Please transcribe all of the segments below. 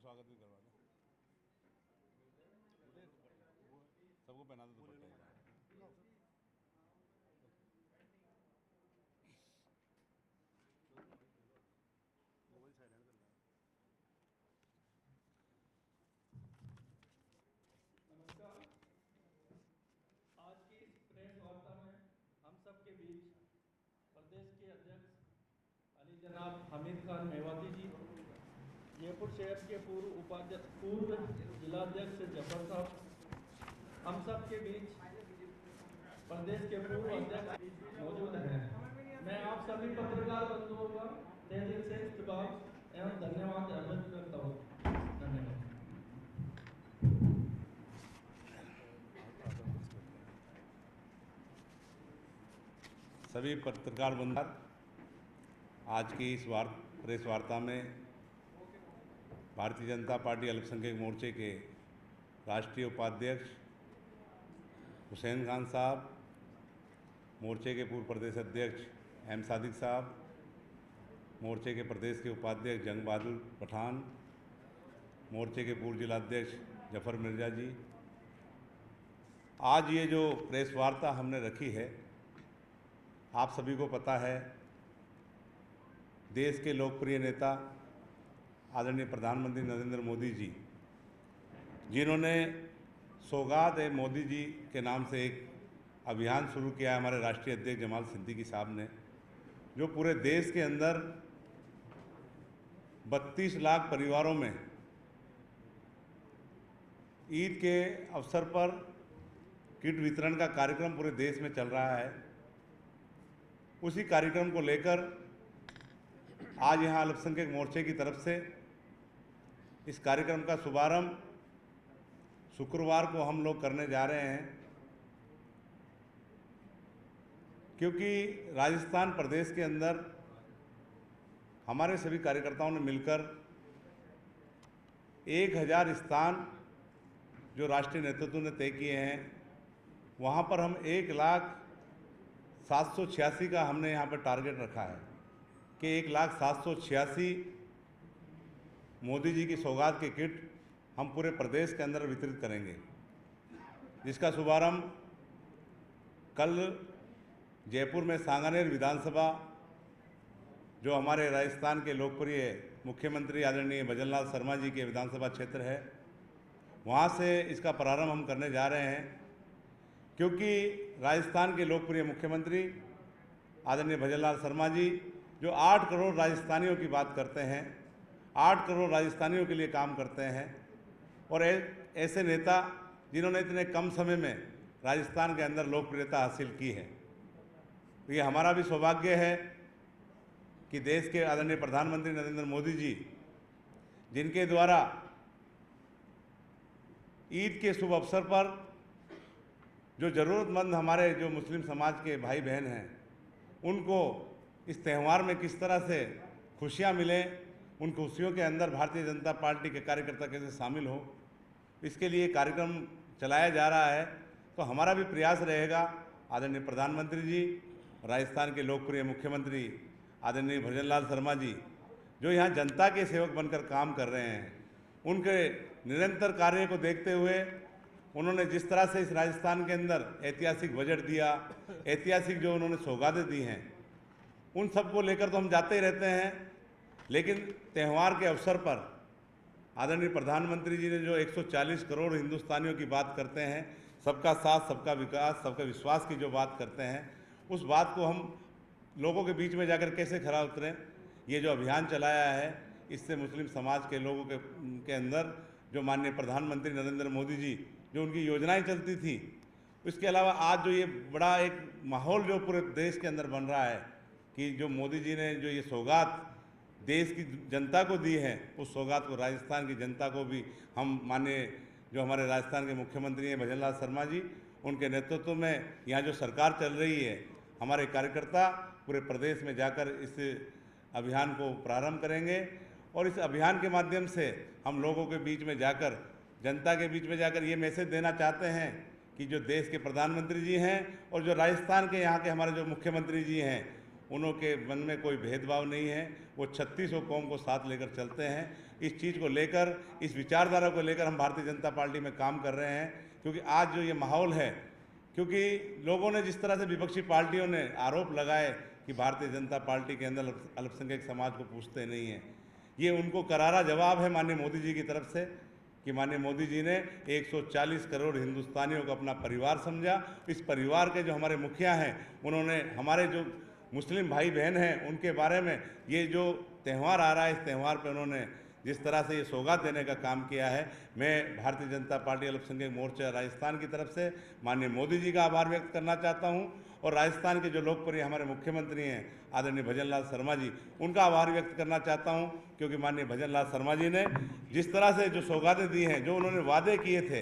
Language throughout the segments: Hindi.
स्वागत भी करवा दो, सबको पहना दो दुपट्टा। नमस्कार। आज की इस प्रेस वार्ता में हम सबके बीच प्रदेश के अध्यक्ष अली जनाब हमीद खान मेवाती जी, जयपुर शहर के पूर्व जिलाध्यक्ष जफर साहब, हम सब के बीच प्रदेश के पूर्व अध्यक्ष मौजूद हैं। मैं आप सभी पत्रकार बंधुओं का तहे दिल से इस्तकबाल एवं धन्यवाद अर्पित करता हूँ। धन्यवाद। सभी पत्रकार बंधु, आज की इस प्रेस वार्ता में भारतीय जनता पार्टी अल्पसंख्यक मोर्चे के राष्ट्रीय उपाध्यक्ष हुसैन खान साहब, मोर्चे के पूर्व प्रदेश अध्यक्ष एम सादिक साहब, मोर्चे के प्रदेश के उपाध्यक्ष जंग बहादुर पठान, मोर्चे के पूर्व जिलाध्यक्ष जफर मिर्जा जी, आज ये जो प्रेस वार्ता हमने रखी है, आप सभी को पता है देश के लोकप्रिय नेता आदरणीय प्रधानमंत्री नरेंद्र मोदी जी, जिन्होंने सौगात ए मोदी जी के नाम से एक अभियान शुरू किया है हमारे राष्ट्रीय अध्यक्ष जमाल सिद्दीकी साहब ने, जो पूरे देश के अंदर 32 लाख परिवारों में ईद के अवसर पर किट वितरण का कार्यक्रम पूरे देश में चल रहा है। उसी कार्यक्रम को लेकर आज यहाँ अल्पसंख्यक मोर्चे की तरफ से इस कार्यक्रम का शुभारंभ शुक्रवार को हम लोग करने जा रहे हैं, क्योंकि राजस्थान प्रदेश के अंदर हमारे सभी कार्यकर्ताओं ने मिलकर 1000 स्थान जो राष्ट्रीय नेतृत्व ने तय किए हैं, वहाँ पर हम 1,0786 का हमने यहाँ पर टारगेट रखा है कि 1,0786 मोदी जी की सौगात के किट हम पूरे प्रदेश के अंदर वितरित करेंगे, जिसका शुभारंभ कल जयपुर में सांगानेर विधानसभा, जो हमारे राजस्थान के लोकप्रिय मुख्यमंत्री आदरणीय भजनलाल शर्मा जी के विधानसभा क्षेत्र है, वहाँ से इसका प्रारंभ हम करने जा रहे हैं। क्योंकि राजस्थान के लोकप्रिय मुख्यमंत्री आदरणीय भजनलाल शर्मा जी, जो 8 करोड़ राजस्थानियों की बात करते हैं, 8 करोड़ राजस्थानियों के लिए काम करते हैं, और ऐसे नेता जिन्होंने इतने कम समय में राजस्थान के अंदर लोकप्रियता हासिल की है, तो ये हमारा भी सौभाग्य है कि देश के आदरणीय प्रधानमंत्री नरेंद्र मोदी जी, जिनके द्वारा ईद के शुभ अवसर पर जो ज़रूरतमंद हमारे जो मुस्लिम समाज के भाई बहन हैं, उनको इस त्यौहार में किस तरह से खुशियां मिलें, उन खुशियों के अंदर भारतीय जनता पार्टी के कार्यकर्ता कैसे शामिल हो, इसके लिए कार्यक्रम चलाया जा रहा है। तो हमारा भी प्रयास रहेगा, आदरणीय प्रधानमंत्री जी, राजस्थान के लोकप्रिय मुख्यमंत्री आदरणीय भजनलाल शर्मा जी, जो यहाँ जनता के सेवक बनकर काम कर रहे हैं, उनके निरंतर कार्य को देखते हुए उन्होंने जिस तरह से इस राजस्थान के अंदर ऐतिहासिक बजट दिया, ऐतिहासिक जो उन्होंने सौगातें दी हैं, उन सब को लेकर तो हम जाते ही रहते हैं, लेकिन त्यौहार के अवसर पर आदरणीय प्रधानमंत्री जी ने जो 140 करोड़ हिंदुस्तानियों की बात करते हैं, सबका साथ, सबका विकास, सबका विश्वास की जो बात करते हैं, उस बात को हम लोगों के बीच में जाकर कैसे खरा उतरें। ये जो अभियान चलाया है, इससे मुस्लिम समाज के लोगों के अंदर जो माननीय प्रधानमंत्री नरेंद्र मोदी जी, जो उनकी योजनाएं चलती थी, इसके अलावा आज जो ये बड़ा एक माहौल जो पूरे देश के अंदर बन रहा है कि जो मोदी जी ने जो ये सौगात देश की जनता को दी है, उस सौगात को राजस्थान की जनता को भी हम माननीय जो हमारे राजस्थान के मुख्यमंत्री हैं भजनलाल शर्मा जी, उनके नेतृत्व में यहाँ जो सरकार चल रही है, हमारे कार्यकर्ता पूरे प्रदेश में जाकर इस अभियान को प्रारंभ करेंगे। और इस अभियान के माध्यम से हम लोगों के बीच में जाकर, जनता के बीच में जाकर ये मैसेज देना चाहते हैं कि जो देश के प्रधानमंत्री जी हैं और जो राजस्थान के यहाँ के हमारे जो मुख्यमंत्री जी हैं, उनके मन में कोई भेदभाव नहीं है, वो 36 कौम को साथ लेकर चलते हैं। इस चीज़ को लेकर, इस विचारधारा को लेकर हम भारतीय जनता पार्टी में काम कर रहे हैं। क्योंकि आज जो ये माहौल है, क्योंकि लोगों ने जिस तरह से विपक्षी पार्टियों ने आरोप लगाए कि भारतीय जनता पार्टी के अंदर अल्पसंख्यक समाज को पूछते नहीं हैं, ये उनको करारा जवाब है माननीय मोदी जी की तरफ से कि माननीय मोदी जी ने 140 करोड़ हिंदुस्तानियों को अपना परिवार समझा। इस परिवार के जो हमारे मुखिया हैं, उन्होंने हमारे जो मुस्लिम भाई बहन हैं उनके बारे में, ये जो त्यौहार आ रहा है, इस त्यौहार पर उन्होंने जिस तरह से ये सौगात देने का काम किया है, मैं भारतीय जनता पार्टी अल्पसंख्यक मोर्चा राजस्थान की तरफ से माननीय मोदी जी का आभार व्यक्त करना चाहता हूँ। और राजस्थान के जो लोकप्रिय हमारे मुख्यमंत्री हैं आदरणीय भजन लाल शर्मा जी, उनका आभार व्यक्त करना चाहता हूँ। क्योंकि माननीय भजन लाल शर्मा जी ने जिस तरह से जो सौगातें दी हैं, जो उन्होंने वादे किए थे,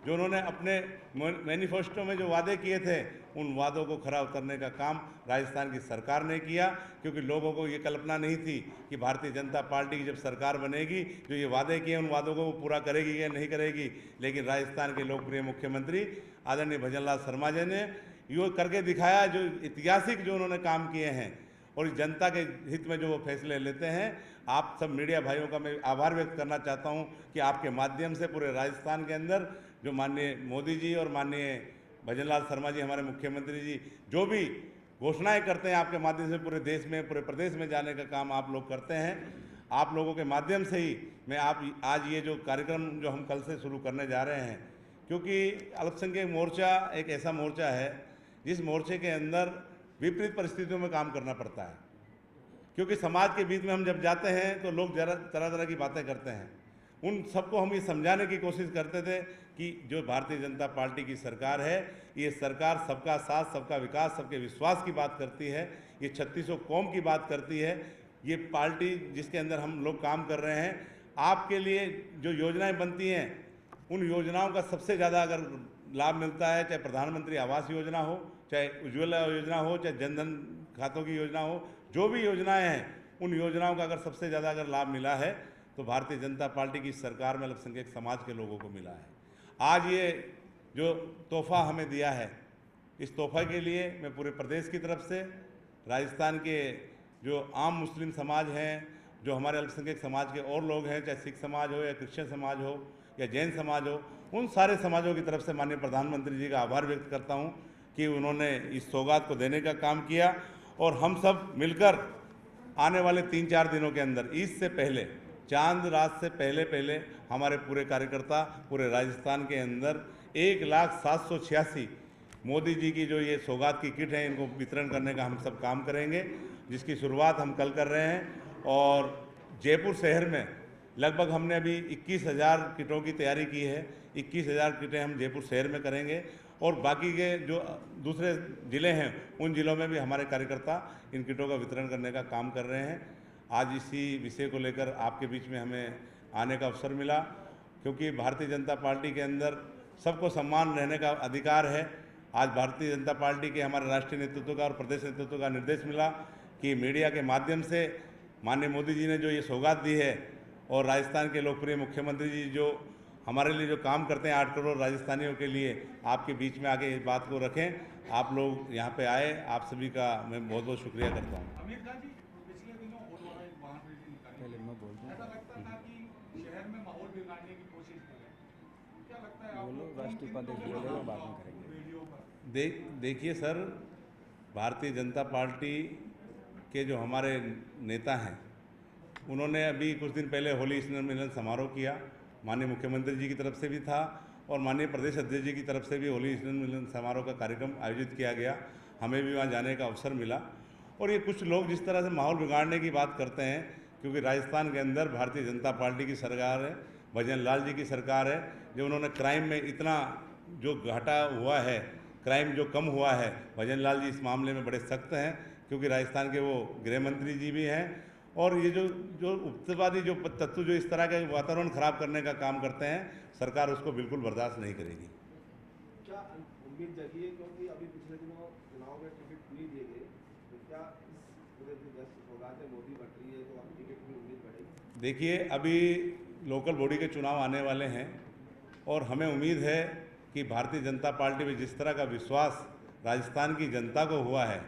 जो उन्होंने अपने मैनिफेस्टो में जो वादे किए थे, उन वादों को खरा उतरने का काम राजस्थान की सरकार ने किया। क्योंकि लोगों को ये कल्पना नहीं थी कि भारतीय जनता पार्टी की जब सरकार बनेगी, जो ये वादे किए उन वादों को वो पूरा करेगी या नहीं करेगी। लेकिन राजस्थान के लोकप्रिय मुख्यमंत्री आदरणीय भजन लाल शर्मा जी ने ये करके दिखाया, जो ऐतिहासिक जो उन्होंने काम किए हैं और इस जनता के हित में जो वो फैसले लेते हैं। आप सब मीडिया भाइयों का मैं आभार व्यक्त करना चाहता हूं कि आपके माध्यम से पूरे राजस्थान के अंदर जो माननीय मोदी जी और माननीय भजन लाल शर्मा जी हमारे मुख्यमंत्री जी जो भी घोषणाएं करते हैं, आपके माध्यम से पूरे देश में, पूरे प्रदेश में जाने का काम आप लोग करते हैं। आप लोगों के माध्यम से ही मैं आज ये जो कार्यक्रम जो हम कल से शुरू करने जा रहे हैं, क्योंकि अल्पसंख्यक मोर्चा एक ऐसा मोर्चा है जिस मोर्चे के अंदर विपरीत परिस्थितियों में काम करना पड़ता है। क्योंकि समाज के बीच में हम जब जाते हैं तो लोग तरह तरह की बातें करते हैं। उन सबको हम ये समझाने की कोशिश करते थे कि जो भारतीय जनता पार्टी की सरकार है, ये सरकार सबका साथ, सबका विकास, सबके विश्वास की बात करती है। ये 36 कौम की बात करती है। ये पार्टी जिसके अंदर हम लोग काम कर रहे हैं, आपके लिए जो योजनाएं बनती हैं, उन योजनाओं का सबसे ज़्यादा अगर लाभ मिलता है, चाहे प्रधानमंत्री आवास योजना हो, चाहे उज्ज्वला योजना हो, चाहे जनधन खातों की योजना हो, जो भी योजनाएं हैं, उन योजनाओं का अगर सबसे ज़्यादा अगर लाभ मिला है तो भारतीय जनता पार्टी की सरकार में अल्पसंख्यक समाज के लोगों को मिला है। आज ये जो तोहफा हमें दिया है, इस तोहफे के लिए मैं पूरे प्रदेश की तरफ से राजस्थान के जो आम मुस्लिम समाज हैं, जो हमारे अल्पसंख्यक समाज के और लोग हैं, चाहे सिख समाज हो या क्रिश्चियन समाज हो या जैन समाज हो, उन सारे समाजों की तरफ से माननीय प्रधानमंत्री जी का आभार व्यक्त करता हूं कि उन्होंने इस सौगात को देने का काम किया। और हम सब मिलकर आने वाले 3-4 दिनों के अंदर, ईद से पहले, चांद रात से पहले हमारे पूरे कार्यकर्ता पूरे राजस्थान के अंदर 1,786 मोदी जी की जो ये सौगात की किट है, इनको वितरण करने का हम सब काम करेंगे, जिसकी शुरुआत हम कल कर रहे हैं। और जयपुर शहर में लगभग हमने अभी 21,000 किटों की तैयारी की है। 21,000 किटें हम जयपुर शहर में करेंगे और बाकी के जो दूसरे ज़िले हैं, उन ज़िलों में भी हमारे कार्यकर्ता इन किटों का वितरण करने का काम कर रहे हैं। आज इसी विषय को लेकर आपके बीच में हमें आने का अवसर मिला, क्योंकि भारतीय जनता पार्टी के अंदर सबको सम्मान रहने का अधिकार है। आज भारतीय जनता पार्टी के हमारे राष्ट्रीय नेतृत्व का और प्रदेश नेतृत्व का निर्देश मिला कि मीडिया के माध्यम से माननीय मोदी जी ने जो ये सौगात दी है और राजस्थान के लोकप्रिय मुख्यमंत्री जी जो हमारे लिए जो काम करते हैं 8 करोड़ राजस्थानियों के लिए, आपके बीच में आके इस बात को रखें। आप लोग यहाँ पे आए, आप सभी का मैं बहुत बहुत शुक्रिया करता हूँ। आमिर खान जी, पिछले दिनों ओलवाड़ा एक वाहन रैली निकाली, ऐसा लगता था कि शहर में माहौल बिगाड़ने की कोशिश कर रहे हैं। क्या लगता है आपको? राष्ट्रीय उपाध्यक्ष बाद में करेंगे। देखिए सर, भारतीय जनता पार्टी के जो हमारे नेता हैं, उन्होंने अभी कुछ दिन पहले होली स्नेह मिलन समारोह किया। माननीय मुख्यमंत्री जी की तरफ से भी था और माननीय प्रदेश अध्यक्ष जी की तरफ से भी होली स्नेह मिलन समारोह का कार्यक्रम आयोजित किया गया। हमें भी वहाँ जाने का अवसर मिला। और ये कुछ लोग जिस तरह से माहौल बिगाड़ने की बात करते हैं, क्योंकि राजस्थान के अंदर भारतीय जनता पार्टी की सरकार है, भजन लाल जी की सरकार है, जो उन्होंने क्राइम में इतना जो घाटा हुआ है, क्राइम जो कम हुआ है, भजन लाल जी इस मामले में बड़े सख्त हैं, क्योंकि राजस्थान के वो गृह मंत्री जी भी हैं। और ये जो उपवादी जो तत्व जो इस तरह के वातावरण खराब करने का काम करते हैं, सरकार उसको बिल्कुल बर्दाश्त नहीं करेगी। क्या उम्मीद जगी है, क्योंकि अभी पिछले दिनों चुनाव में टिकट नहीं दिए गए, तो क्या इस पूरे सौगात मोदी बढ़ रही है तो अब टिकट की उम्मीद बढ़ेगी? देखिए, अभी लोकल बॉडी के चुनाव आने वाले हैं और हमें उम्मीद है कि भारतीय जनता पार्टी में जिस तरह का विश्वास राजस्थान की जनता को हुआ है,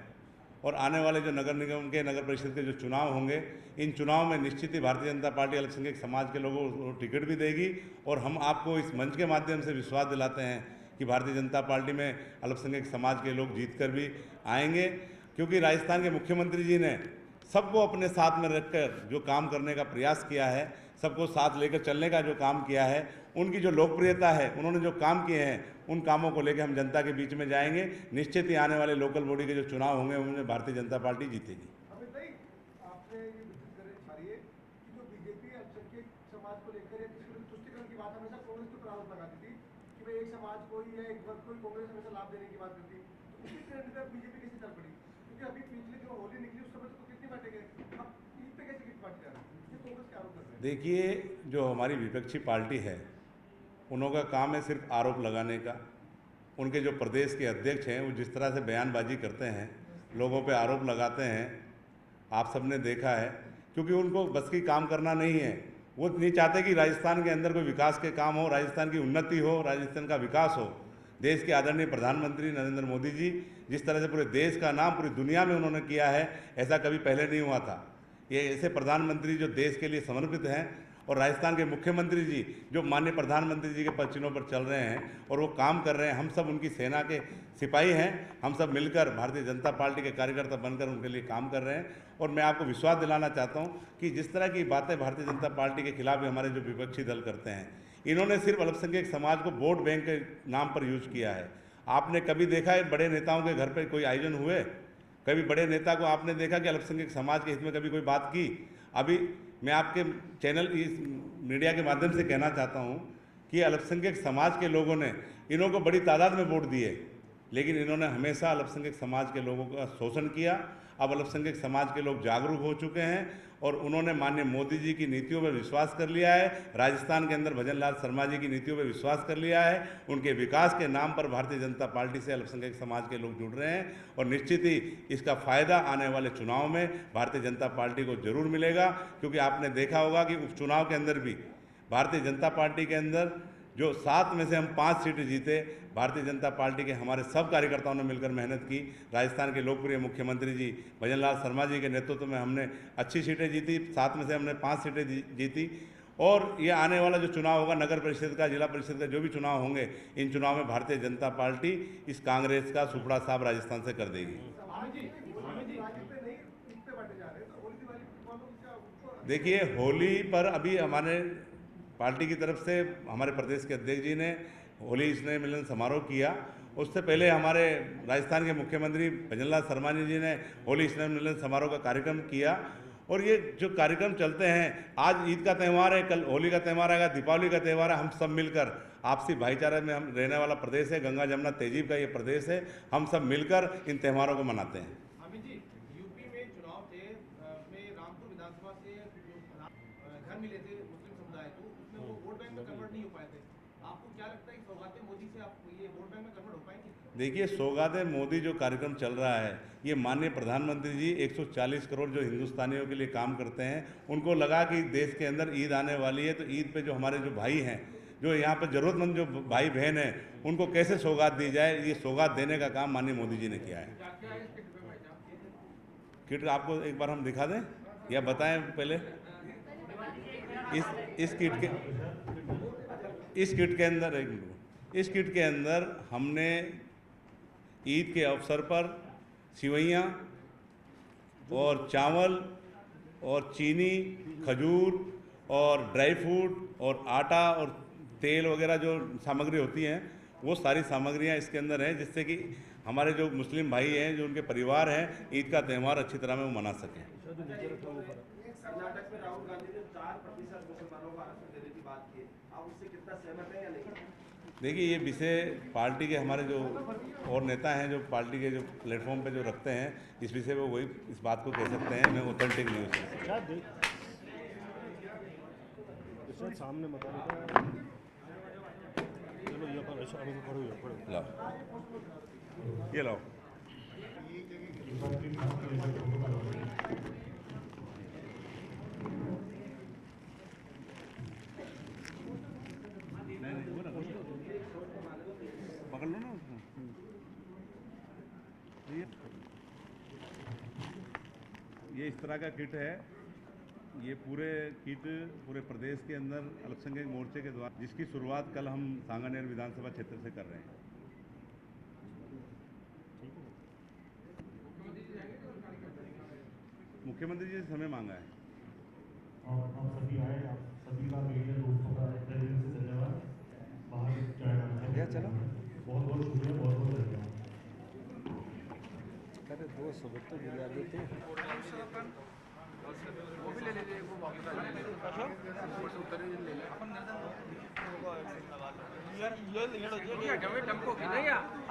और आने वाले जो नगर निगम के, नगर परिषद के जो चुनाव होंगे, इन चुनाव में निश्चित ही भारतीय जनता पार्टी अल्पसंख्यक समाज के लोगों को टिकट भी देगी। और हम आपको इस मंच के माध्यम से विश्वास दिलाते हैं कि भारतीय जनता पार्टी में अल्पसंख्यक समाज के लोग जीत कर भी आएंगे, क्योंकि राजस्थान के मुख्यमंत्री जी ने सबको अपने साथ में रखकर जो काम करने का प्रयास किया है, सबको साथ लेकर चलने का जो काम किया है, उनकी जो लोकप्रियता है, उन्होंने जो काम किए हैं, उन कामों को लेकर हम जनता के बीच में जाएंगे। निश्चित ही आने वाले लोकल बॉडी के जो चुनाव होंगे उनमें भारतीय जनता पार्टी जीतेगी। अमित भाई, आपने ये विस्तृत करना चाह रही है कि जो बीजेपी अल्पसंख्यक समाज को लेकर या किसी भी तुष्टिकरण की बात हमेशा कांग्रेस के ऊपर आरोप लगाती थी कि भाई एक समाज को या एक वर्ग को कांग्रेस हमेशा लाभ देने की बात करती, तो उसी ट्रेंड पे बीजेपी कैसे चल पड़ी? क्योंकि अभी पिछले जो होली निकली उस समय तो कितनी बांटे गए, अब ईद पे कैसे कितनी बांटी जा रही है? ये कांग्रेस के आरोप कर रहे हैं। देखिए, जो हमारी विपक्षी पार्टी है, उनका काम है सिर्फ आरोप लगाने का। उनके जो प्रदेश के अध्यक्ष हैं, वो जिस तरह से बयानबाजी करते हैं, लोगों पे आरोप लगाते हैं, आप सबने देखा है, क्योंकि उनको बस की काम करना नहीं है। वो नहीं चाहते कि राजस्थान के अंदर कोई विकास के काम हो, राजस्थान की उन्नति हो, राजस्थान का विकास हो। देश के आदरणीय प्रधानमंत्री नरेंद्र मोदी जी जिस तरह से पूरे देश का नाम पूरी दुनिया में उन्होंने किया है, ऐसा कभी पहले नहीं हुआ था। ये ऐसे प्रधानमंत्री जो देश के लिए समर्पित हैं, और राजस्थान के मुख्यमंत्री जी जो माननीय प्रधानमंत्री जी के पद चिन्हों पर चल रहे हैं और वो काम कर रहे हैं, हम सब उनकी सेना के सिपाही हैं। हम सब मिलकर भारतीय जनता पार्टी के कार्यकर्ता बनकर उनके लिए काम कर रहे हैं। और मैं आपको विश्वास दिलाना चाहता हूँ कि जिस तरह की बातें भारतीय जनता पार्टी के खिलाफ हमारे जो विपक्षी दल करते हैं, इन्होंने सिर्फ अल्पसंख्यक समाज को वोट बैंक के नाम पर यूज किया है। आपने कभी देखा है बड़े नेताओं के घर पर कोई आयोजन हुए? कभी बड़े नेता को आपने देखा कि अल्पसंख्यक समाज के हित में कभी कोई बात की? अभी मैं आपके चैनल, इस मीडिया के माध्यम से कहना चाहता हूं कि अल्पसंख्यक समाज के लोगों ने इन्हों को बड़ी तादाद में वोट दिए, लेकिन इन्होंने हमेशा अल्पसंख्यक समाज के लोगों का शोषण किया। अब अल्पसंख्यक समाज के लोग जागरूक हो चुके हैं और उन्होंने माननीय मोदी जी की नीतियों पर विश्वास कर लिया है। राजस्थान के अंदर भजन लाल शर्मा जी की नीतियों पर विश्वास कर लिया है। उनके विकास के नाम पर भारतीय जनता पार्टी से अल्पसंख्यक समाज के लोग जुड़ रहे हैं और निश्चित ही इसका फायदा आने वाले चुनाव में भारतीय जनता पार्टी को जरूर मिलेगा। क्योंकि आपने देखा होगा कि उपचुनाव के अंदर भी भारतीय जनता पार्टी के अंदर जो 7 में से हम 5 सीटें जीते, भारतीय जनता पार्टी के हमारे सब कार्यकर्ताओं ने मिलकर मेहनत की। राजस्थान के लोकप्रिय मुख्यमंत्री जी भजन लाल शर्मा जी के नेतृत्व में हमने अच्छी सीटें जीती, 7 में से हमने 5 सीटें जीती। और ये आने वाला जो चुनाव होगा, नगर परिषद का, जिला परिषद का, जो भी चुनाव होंगे, इन चुनाव में भारतीय जनता पार्टी इस कांग्रेस का सुपड़ा साफ राजस्थान से कर देगी। देखिए, होली पर अभी हमारे पार्टी की तरफ से हमारे प्रदेश के अध्यक्ष जी ने होली स्नेह मिलन समारोह किया। उससे पहले हमारे राजस्थान के मुख्यमंत्री भजन लाल शर्मा जी ने होली स्नेह मिलन समारोह का कार्यक्रम किया। और ये जो कार्यक्रम चलते हैं, आज ईद का त्यौहार है, कल होली का त्यौहार आएगा, दीपावली का त्यौहार है, हम सब मिलकर आपसी भाईचारे में हम रहने वाला प्रदेश है, गंगा जमुना तहजीब का ये प्रदेश है, हम सब मिलकर इन त्योहारों को मनाते हैं। अमित जी, यूपी में चुनाव थे, में रामपुर विधानसभा से घर मिले थे मुस्लिम समुदाय को, उसमें वो वोट बैंक में कन्वर्ट नहीं हो पाए थे। आपको क्या लगता है कि सौगातें मोदी से आप ये वोट बैंक में कन्वर्ट हो पाएंगे? देखिए, सौगातें मोदी जो कार्यक्रम चल रहा है, ये माननीय प्रधानमंत्री जी 140 करोड़ जो हिंदुस्तानियों के लिए काम करते हैं, उनको लगा कि देश के अंदर ईद आने वाली है, तो ईद पे जो हमारे जो भाई हैं, जो यहाँ पर ज़रूरतमंद जो भाई बहन हैं, उनको कैसे सौगात दी जाए, ये सौगात देने का काम माननीय मोदी जी ने किया है। किट आपको एक बार हम दिखा दें या बताएं पहले? इस किट के अंदर इस किट के अंदर हमने ईद के अवसर पर सिवैयाँ और चावल और चीनी, खजूर और ड्राई फ्रूट और आटा और तेल वगैरह जो सामग्री होती हैं, वो सारी सामग्रियां इसके अंदर हैं, जिससे कि हमारे जो मुस्लिम भाई हैं, जो उनके परिवार हैं, ईद का त्यौहार अच्छी तरह में वो मना सकें। कर्नाटक में राहुल गांधी ने 4% मुसलमानों को आरक्षण देने की बात की, आप उससे कितना सहमत है या नहीं? देखिए, ये विषय पार्टी के हमारे जो और नेता हैं, जो पार्टी के जो प्लेटफॉर्म पे जो रखते हैं, इस विषय में वही इस बात को कह सकते हैं। मैं ऑथेंटिक न्यूज़ सामने मत लाओ, ये लाओ। पकड़ लो ना उसको। ये इस तरह का किट है। ये पूरे किट पूरे प्रदेश के अंदर अल्पसंख्यक मोर्चे के द्वारा, जिसकी शुरुआत कल हम सांगानेर विधानसभा क्षेत्र से कर रहे हैं। मुख्यमंत्री जी से समय मांगा है। और हम सभी आए, आप सभी का मीडिया दोस्तों का तहे दिल से धन्यवाद। बाहर चलो बहुत बहुत शुक्रिया, बहुत बहुत धन्यवाद। अरे 200 तो दिला देते वो भी ले लीजिए, वो वापस आ जाएंगे। उत्तर ले ले अपन